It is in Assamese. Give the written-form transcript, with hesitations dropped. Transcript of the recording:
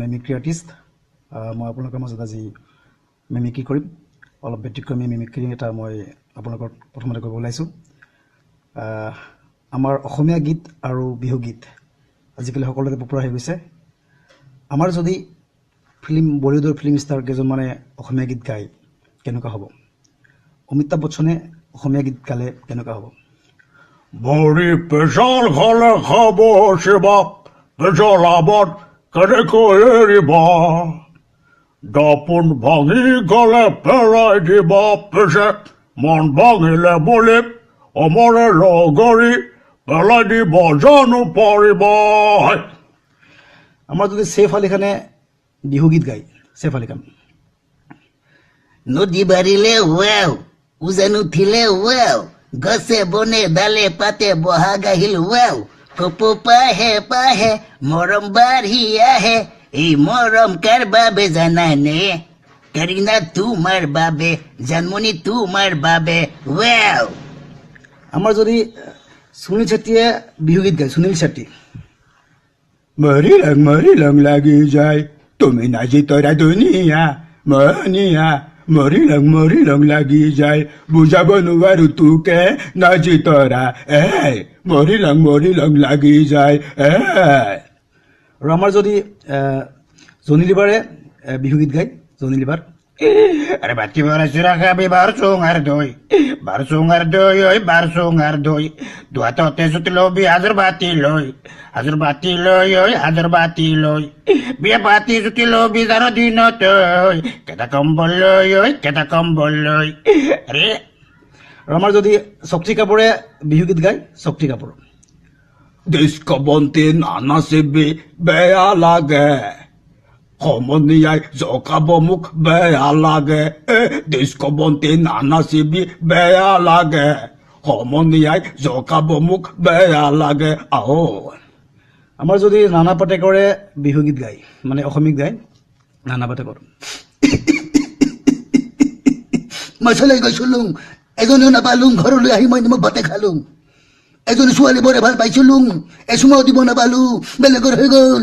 Mimicry artist. মই আপোনালোকৰ মাজত আজি মিমিক্ৰি কৰিম, অলপ ব্যতিক্ৰমী মিমিক্ৰি এটা মই আপোনালোকৰ প্ৰথমতে কৰিব ওলাইছোঁ। আমাৰ অসমীয়া গীত আৰু বিহু গীত আজিকালি সকলোতে পপুলাৰ হৈ গৈছে। আমাৰ যদি বলিউডৰ ফিল্ম ষ্টাৰ কেইজনমানে অসমীয়া গীত গায় কেনেকুৱা হ'ব? অমিতাভ বচ্চনে অসমীয়া গীত গালে কেনেকুৱা হ'ব? ভৰি পেচাল খালে খাব শিৱা, পেচাল আবাদ কেনেকৈ এৰিবা, দাপোন ভাঙি গলে পেলাই দিবা, পিছে মন ভাঙিলে বুলি অমৰে লগৰী পেলাই দিব জানো পাৰিবা। আমাৰ যদি ছেইফ আলি খানে বিহু গীত গায়, ছেইফ আলি খান নদী বাঢ়িলে ৱাও, উজান উঠিলে ৱাও, গছে বনে ডালে পাতে বহাগ আহিল ৱাও, কপৌ পাহে পাহে মৰম বাঢ়ি আহে, এই মৰম কাৰ বাবে জানানে? কাৰিনা তোমাৰ বাবে, জানমণি তোমাৰ বাবে ৱাও। আমাৰ যদি সুনীল ছেত্ৰীয়ে বিহু গীত গায়, সুনীল ছেত্ৰী মৰি লং লাগি যায় তুমি নাজি তৰা দুনিয়া মনিয়া, মৰি লং লাগি যায় বুজাব নোৱাৰো তোকে নাজি তৰা, মৰি লং লাগি যায়। আৰু আমাৰ যদি জনি লিভাৰে বিহু গীত গায়, জনি লিভাৰ আরে বাতি বরাসি রাখাবি বারসুঙ্গার দই ওই বারসুঙ্গার দই দুয়াতে সুতি লবি হাজার বাতি লই ওই হাজার বাতি লই বিয়ে বাতি সুতি লবি জানো দিন তই কেটা কম্বল লই ওই কেটা কম্বল লই। আরে আৰু আমাৰ যদি শক্তি কাপুৰে বিহু গীত গায়, শক্তি কাপুৰ ডিস্কবন্তি নানাচিবি বেয়া লাগে, সমনীয়াই জকাব মোক বেয়া লাগে, ডিস্কবন্তি নানাচিবি বেয়া লাগে, সমনীয়াই জকাব মোক বেয়া লাগে। আহো আমাৰ যদি নানা পাটেকৰে বিহু গীত গায়, মানে অসমীয়া গায়, নানা পাটেকৰ মাছলৈ গৈছিলো, এজনীও নাপালো, ঘৰলৈ আহি মই নিমখ ভাতে খালো, এজনী ছোৱালী বৰে ভাল পাইছিলো, এচুমাও দিব নাপালো, বেলেগৰ হৈ গ'ল।